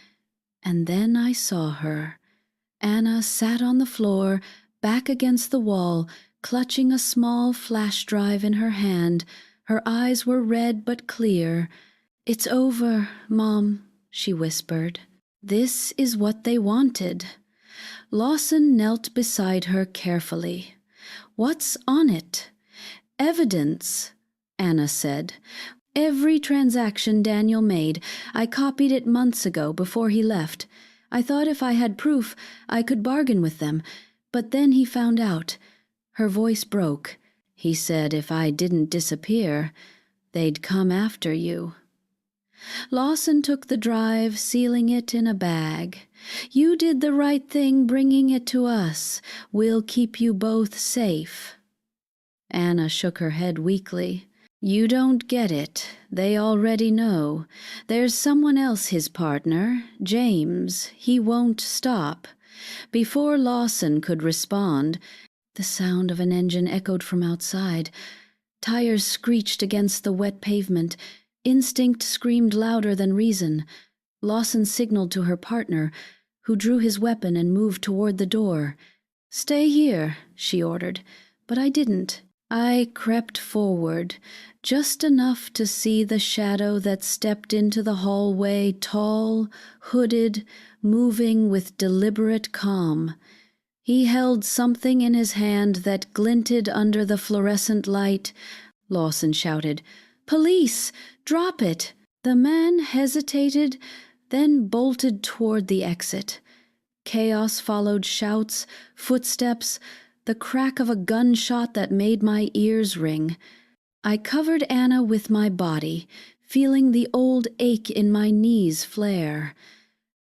S1: and then I saw her. Anna sat on the floor, back against the wall, clutching a small flash drive in her hand. Her eyes were red but clear. "It's over, Mom," she whispered. "This is what they wanted." Lawson knelt beside her carefully. "What's on it?" "Evidence," Anna said. "Every transaction Daniel made. I copied it months ago, before he left. I thought if I had proof, I could bargain with them. But then he found out." Her voice broke. "He said if I didn't disappear, they'd come after you." Lawson took the drive, sealing it in a bag. "You did the right thing bringing it to us. We'll keep you both safe." Anna shook her head weakly. "You don't get it. They already know. There's someone else his partner, James. He won't stop." Before Lawson could respond, the sound of an engine echoed from outside. Tires screeched against the wet pavement. Instinct screamed louder than reason. Lawson signaled to her partner, who drew his weapon and moved toward the door. "Stay here," she ordered, but I didn't. I crept forward, just enough to see the shadow that stepped into the hallway, tall, hooded, moving with deliberate calm. He held something in his hand that glinted under the fluorescent light. Lawson shouted, "Police! Drop it!" The man hesitated, then bolted toward the exit. Chaos followed shouts, footsteps, the crack of a gunshot that made my ears ring. I covered Anna with my body, feeling the old ache in my knees flare.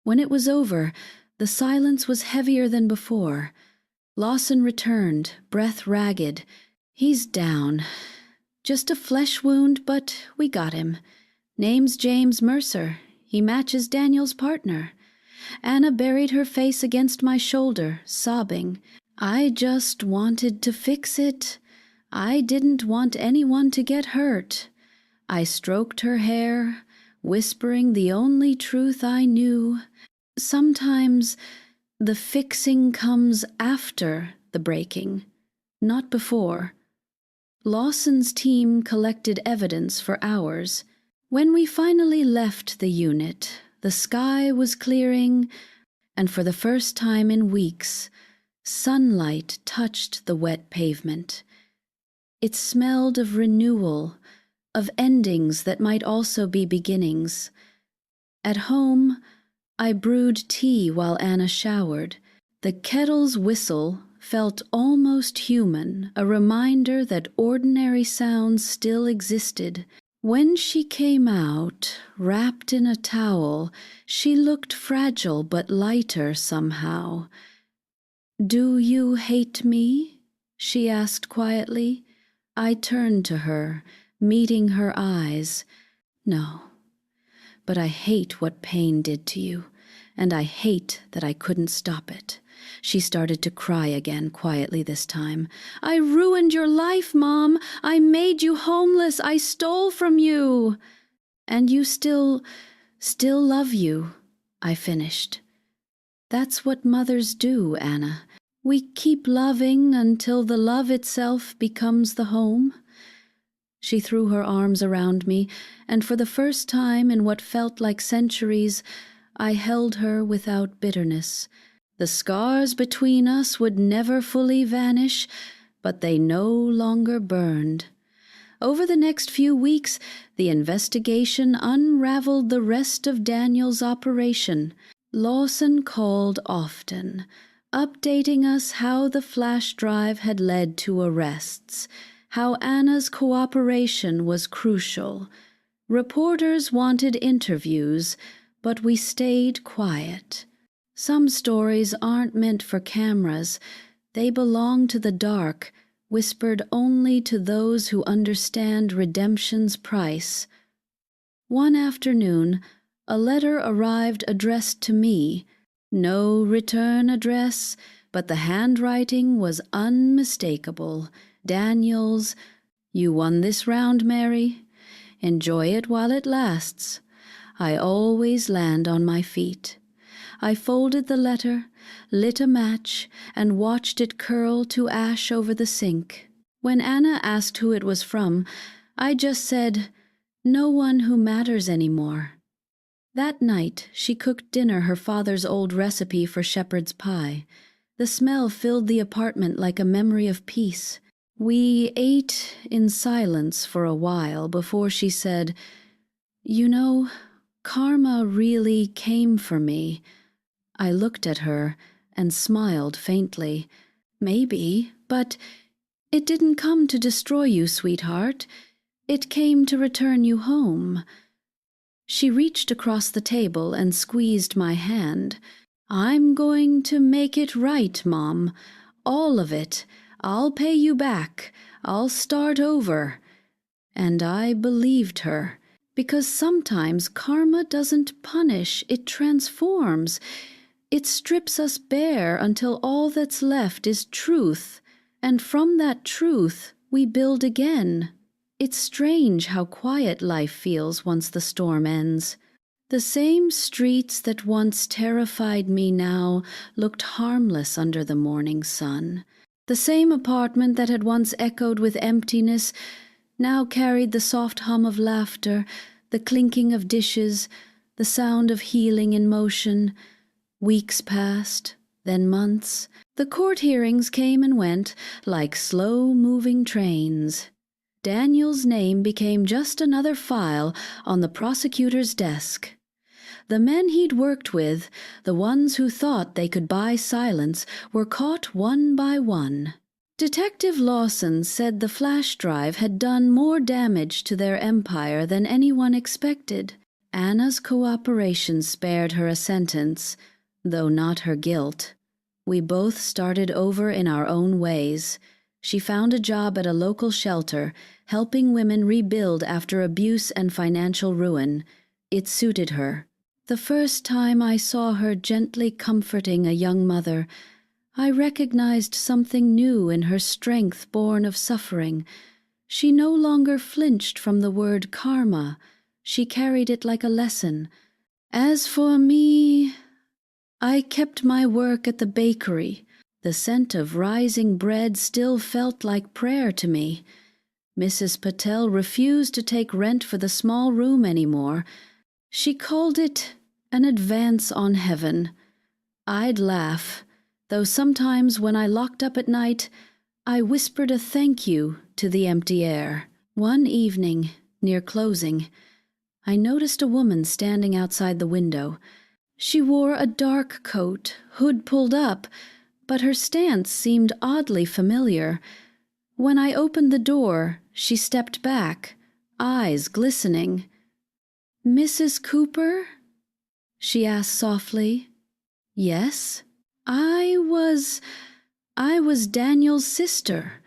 S1: When it was over, the silence was heavier than before. Lawson returned, breath ragged. "He's down. Just a flesh wound, but we got him. Name's James Mercer. He matches Daniel's partner." Anna buried her face against my shoulder, sobbing. "I just wanted to fix it. I didn't want anyone to get hurt." I stroked her hair, whispering the only truth I knew. Sometimes the fixing comes after the breaking, not before. Lawson's team collected evidence for hours. When we finally left the unit, the sky was clearing, and for the first time in weeks, sunlight touched the wet pavement. It smelled of renewal, of endings that might also be beginnings. At home, I brewed tea while Anna showered. The kettle's whistle felt almost human, a reminder that ordinary sounds still existed. When she came out, wrapped in a towel, she looked fragile but lighter somehow. "Do you hate me?" she asked quietly. I turned to her, meeting her eyes. "No, but I hate what pain did to you, and I hate that I couldn't stop it." She started to cry again, quietly this time. "I ruined your life, Mom. I made you homeless. I stole from you." "And you still love you," I finished. "That's what mothers do, Anna. We keep loving until the love itself becomes the home." She threw her arms around me, and for the first time in what felt like centuries, I held her without bitterness. The scars between us would never fully vanish, but they no longer burned. Over the next few weeks, the investigation unraveled the rest of Daniel's operation. Lawson called often, updating us how the flash drive had led to arrests, how Anna's cooperation was crucial. Reporters wanted interviews, but we stayed quiet. Some stories aren't meant for cameras. They belong to the dark, whispered only to those who understand redemption's price. One afternoon, a letter arrived addressed to me. No return address, but the handwriting was unmistakable. Daniel's. You won this round, Mary. Enjoy it while it lasts. I always land on my feet. I folded the letter, lit a match, and watched it curl to ash over the sink. When Anna asked who it was from, I just said, "No one who matters anymore." That night, she cooked dinner her father's old recipe for shepherd's pie. The smell filled the apartment like a memory of peace. We ate in silence for a while before she said, "You know, karma really came for me." I looked at her and smiled faintly. "Maybe, but it didn't come to destroy you, sweetheart. It came to return you home." She reached across the table and squeezed my hand. "I'm going to make it right, Mom. All of it. I'll pay you back. I'll start over." And I believed her, because sometimes karma doesn't punish, it transforms. It strips us bare until all that's left is truth, and from that truth we build again. It's strange how quiet life feels once the storm ends. The same streets that once terrified me now looked harmless under the morning sun. The same apartment that had once echoed with emptiness now carried the soft hum of laughter, the clinking of dishes, the sound of healing in motion. Weeks passed, then months. The court hearings came and went like slow-moving trains. Daniel's name became just another file on the prosecutor's desk. The men he'd worked with, the ones who thought they could buy silence, were caught one by one. Detective Lawson said the flash drive had done more damage to their empire than anyone expected. Anna's cooperation spared her a sentence, though not her guilt. We both started over in our own ways. She found a job at a local shelter, helping women rebuild after abuse and financial ruin. It suited her. The first time I saw her gently comforting a young mother, I recognized something new in her strength born of suffering. She no longer flinched from the word karma. She carried it like a lesson. As for me, I kept my work at the bakery. The scent of rising bread still felt like prayer to me. Mrs. Patel refused to take rent for the small room anymore. She called it an advance on heaven. I'd laugh, though sometimes when I locked up at night, I whispered a thank you to the empty air. One evening, near closing, I noticed a woman standing outside the window. She wore a dark coat, hood pulled up, but her stance seemed oddly familiar. When I opened the door, she stepped back, eyes glistening. "Mrs. Cooper?" she asked softly. "Yes." I was Daniel's sister."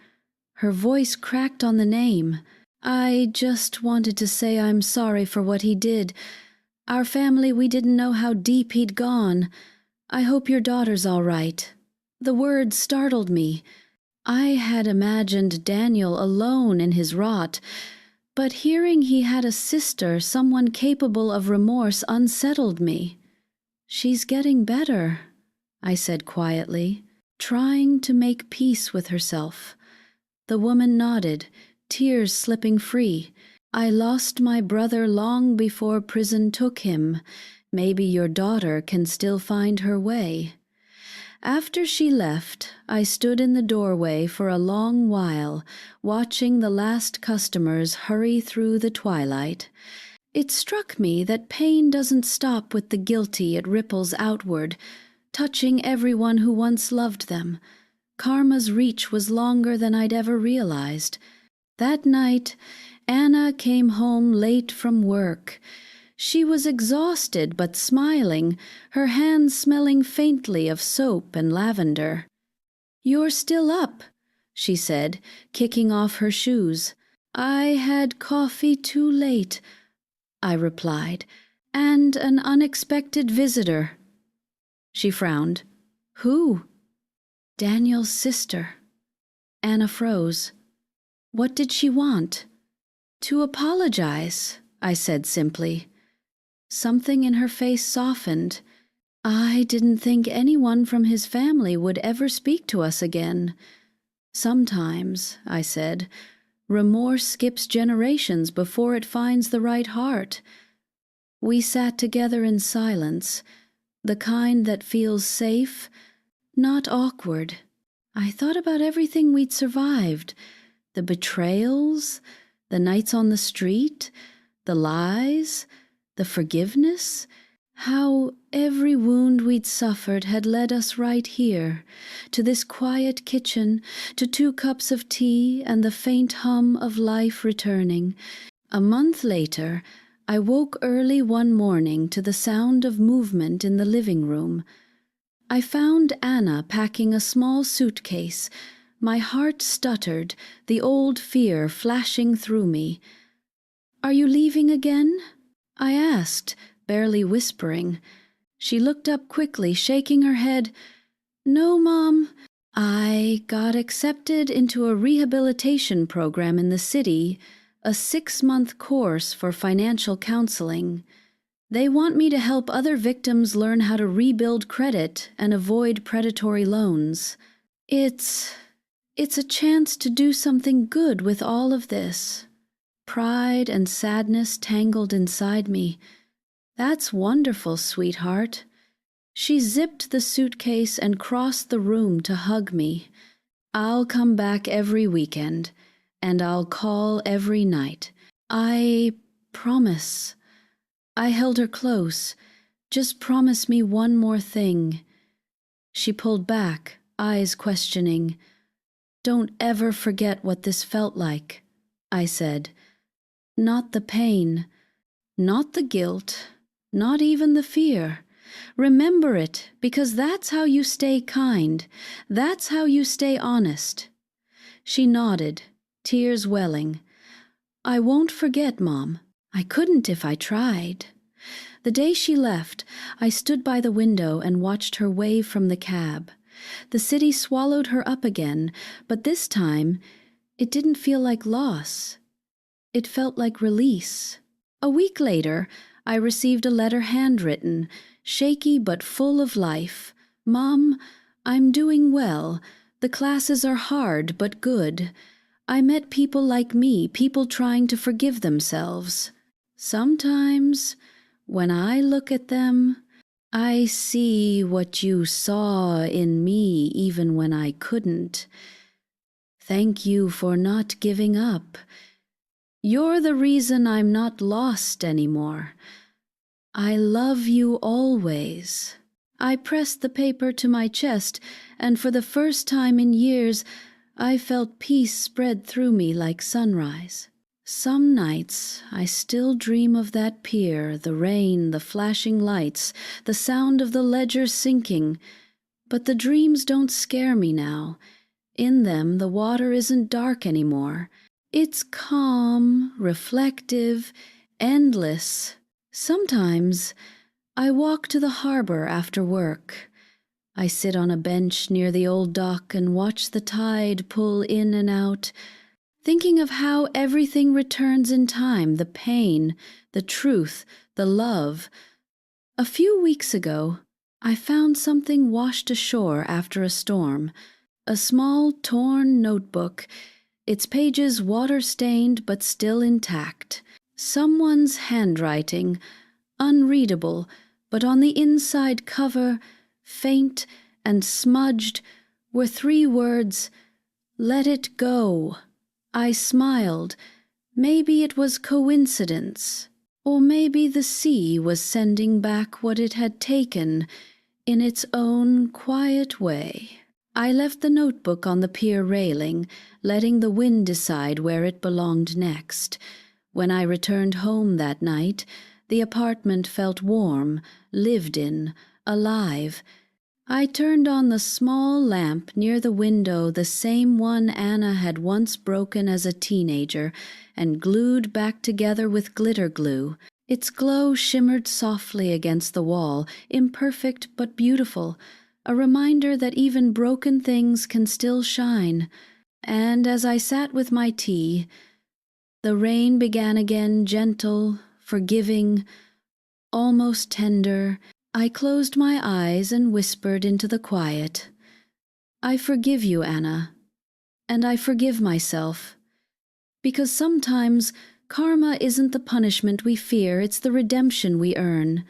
S1: Her voice cracked on the name. "I just wanted to say I'm sorry for what he did. Our family, we didn't know how deep he'd gone. I hope your daughter's all right." The word startled me. I had imagined Daniel alone in his rot, but hearing he had a sister, someone capable of remorse, unsettled me. "She's getting better," I said quietly, trying to make peace with herself. The woman nodded, tears slipping free. "I lost my brother long before prison took him. Maybe your daughter can still find her way." After she left, I stood in the doorway for a long while, watching the last customers hurry through the twilight. It struck me that pain doesn't stop with the guilty, it ripples outward, touching everyone who once loved them. Karma's reach was longer than I'd ever realized. That night, Anna came home late from work. She was exhausted but smiling, her hands smelling faintly of soap and lavender. "You're still up," she said, kicking off her shoes. "I had coffee too late," I replied, "and an unexpected visitor." She frowned. Who? Daniel's sister. Anna froze. What did she want? To apologize, I said simply. Something in her face softened. I didn't think anyone from his family would ever speak to us again. Sometimes, I said, remorse skips generations before it finds the right heart. We sat together in silence, the kind that feels safe, not awkward. I thought about everything we'd survived, the betrayals, the nights on the street, the lies, the forgiveness, how every wound we'd suffered had led us right here, to this quiet kitchen, to 2 cups of tea and the faint hum of life returning. A month later, I woke early one morning to the sound of movement in the living room. I found Anna packing a small suitcase. My heart stuttered, the old fear flashing through me. Are you leaving again? I asked, barely whispering. She looked up quickly, shaking her head. No, Mom. I got accepted into a rehabilitation program in the city, a 6-month course for financial counseling. They want me to help other victims learn how to rebuild credit and avoid predatory loans. It's a chance to do something good with all of this. Pride and sadness tangled inside me. That's wonderful, sweetheart. She zipped the suitcase and crossed the room to hug me. I'll come back every weekend, and I'll call every night. I promise. I held her close. Just promise me one more thing. She pulled back, eyes questioning. Don't ever forget what this felt like, I said. Not the pain, not the guilt, not even the fear. Remember it, because that's how you stay kind. That's how you stay honest. She nodded, tears welling. I won't forget, Mom. I couldn't if I tried. The day she left, I stood by the window and watched her wave from the cab. The city swallowed her up again, but this time it didn't feel like loss. It felt like release. A week later, I received a letter handwritten, shaky but full of life. Mom, I'm doing well. The classes are hard but good. I met people like me, people trying to forgive themselves. Sometimes, when I look at them, I see what you saw in me even when I couldn't. Thank you for not giving up. You're the reason I'm not lost anymore. I love you always. I pressed the paper to my chest, and for the first time in years, I felt peace spread through me like sunrise. Some nights I still dream of that pier, the rain, the flashing lights, the sound of the ledger sinking. But the dreams don't scare me now. In them the water isn't dark anymore. It's calm, reflective, endless. Sometimes I walk to the harbor after work. I sit on a bench near the old dock and watch the tide pull in and out, thinking of how everything returns in time, the pain, the truth, the love. A few weeks ago, I found something washed ashore after a storm, a small torn notebook, its pages water-stained but still intact. Someone's handwriting, unreadable, but on the inside cover, faint and smudged, were 3 words, "Let it go." I smiled. Maybe it was coincidence, or maybe the sea was sending back what it had taken in its own quiet way. I left the notebook on the pier railing, letting the wind decide where it belonged next. When I returned home that night, the apartment felt warm, lived in, alive. I turned on the small lamp near the window, the same one Anna had once broken as a teenager and glued back together with glitter glue. Its glow shimmered softly against the wall, imperfect but beautiful, a reminder that even broken things can still shine. And as I sat with my tea, the rain began again, gentle, forgiving, almost tender. I closed my eyes and whispered into the quiet, "I forgive you, Anna, and I forgive myself. Because sometimes karma isn't the punishment we fear, it's the redemption we earn.